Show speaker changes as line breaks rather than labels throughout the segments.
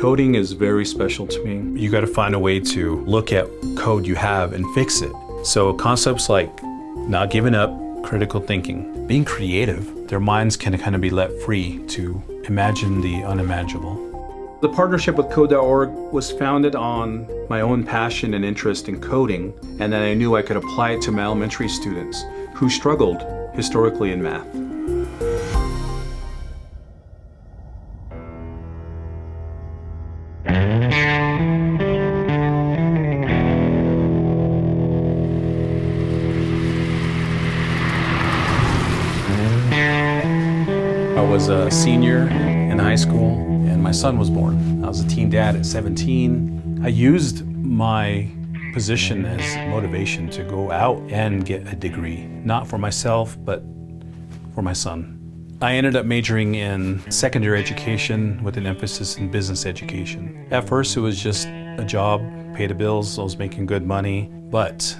Coding is very special to me. You got to find a way to look at code you have and fix it. So concepts like not giving up, critical thinking, being creative, their minds can kind of be let free to imagine the unimaginable. The partnership with Code.org was founded on my own passion and interest in coding, and then I knew I could apply it to my elementary students who struggled historically in math. I was a senior in high school and my son was born. I was a teen dad at 17. I used my position as motivation to go out and get a degree, not for myself, but for my son. I ended up majoring in secondary education with an emphasis in business education. At first, it was just a job, pay the bills, I was making good money, but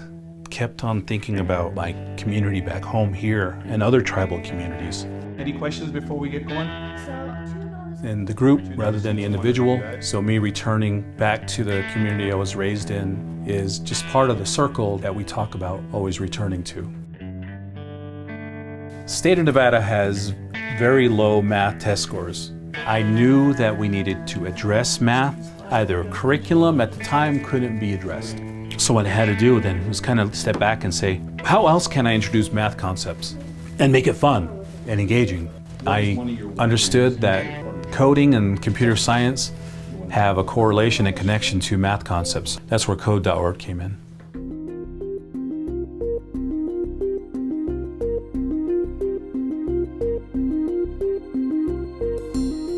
kept on thinking about my community back home here and other tribal communities. Any questions before we get going? In the group rather than the individual. So me returning back to the community I was raised in is just part of the circle that we talk about always returning to. State of Nevada has very low math test scores. I knew that we needed to address math. Either curriculum at the time couldn't be addressed. So what I had to do then was kind of step back and say, how else can I introduce math concepts and make it fun and engaging? I understood that coding and computer science have a correlation and connection to math concepts. That's where Code.org came in.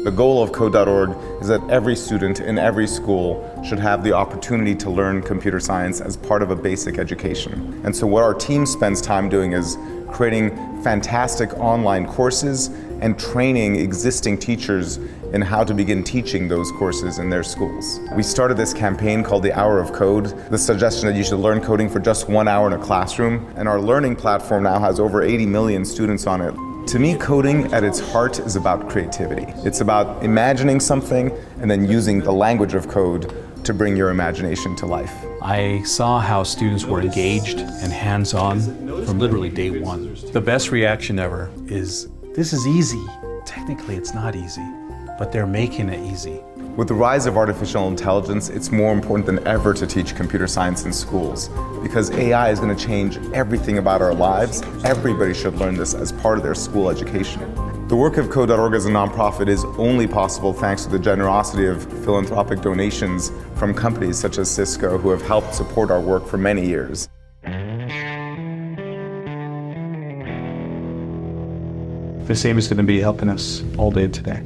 The goal of Code.org is that every student in every school should have the opportunity to learn computer science as part of a basic education. And so what our team spends time doing is creating fantastic online courses and training existing teachers in how to begin teaching those courses in their schools. We started this campaign called the Hour of Code, the suggestion that you should learn coding for just 1 hour in a classroom, and our learning platform now has over 80 million students on it. To me, coding at its heart is about creativity. It's about imagining something and then using the language of code to bring your imagination to life.
I saw how students were engaged and hands-on from literally day one. The best reaction ever is, this is easy. Technically, it's not easy, but they're making it easy.
With the rise of artificial intelligence, it's more important than ever to teach computer science in schools because AI is going to change everything about our lives. Everybody should learn this as part of their school education. The work of Code.org as a nonprofit is only possible thanks to the generosity of philanthropic donations from companies such as Cisco who have helped support our work for many years.
Miss Amy's going to be helping us all day today.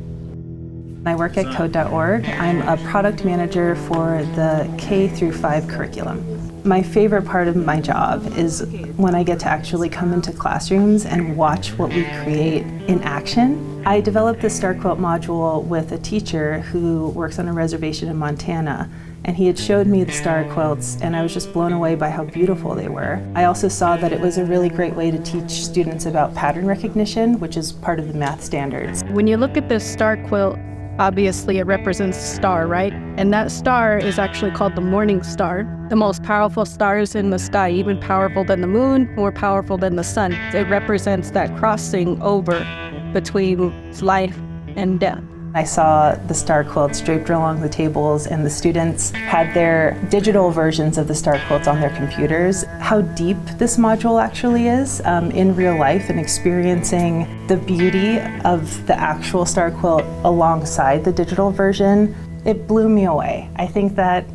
I work at Code.org. I'm a product manager for the K-5 curriculum. My favorite part of my job is when I get to actually come into classrooms and watch what we create in action. I developed the Star Quilt module with a teacher who works on a reservation in Montana, and he had showed me the star quilts and I was just blown away by how beautiful they were. I also saw that it was a really great way to teach students about pattern recognition, which is part of the math standards.
When you look at this star quilt, obviously it represents a star, right? And that star is actually called the morning star. The most powerful stars in the sky, even powerful than the moon, more powerful than the sun. It represents that crossing over between life and death.
I saw the star quilts draped along the tables and the students had their digital versions of the star quilts on their computers. How deep this module actually is in real life and experiencing the beauty of the actual star quilt alongside the digital version, it blew me away. I think that,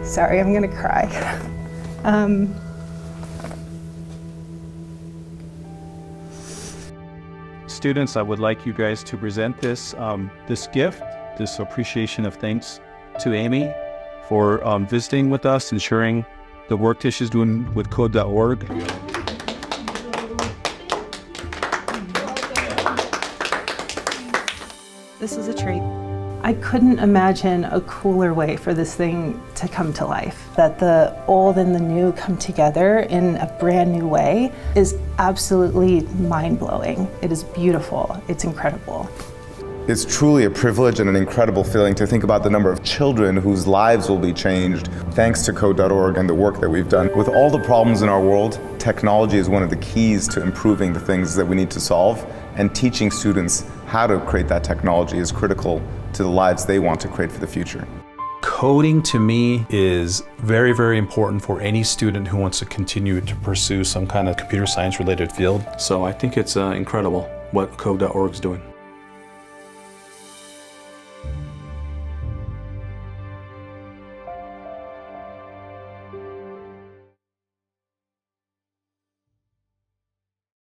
sorry, I'm gonna cry.
Students, I would like you guys to present this gift, this appreciation of thanks to Amy for visiting with us and sharing the work that she's doing with Code.org.
This is a treat. I couldn't imagine a cooler way for this thing to come to life. That the old and the new come together in a brand new way is absolutely mind-blowing. It is beautiful. It's incredible.
It's truly a privilege and an incredible feeling to think about the number of children whose lives will be changed thanks to Code.org and the work that we've done. With all the problems in our world, technology is one of the keys to improving the things that we need to solve, and teaching students how to create that technology is critical to the lives they want to create for the future.
Coding to me is very, very important for any student who wants to continue to pursue some kind of computer science related field. So I think it's incredible what Code.org is doing.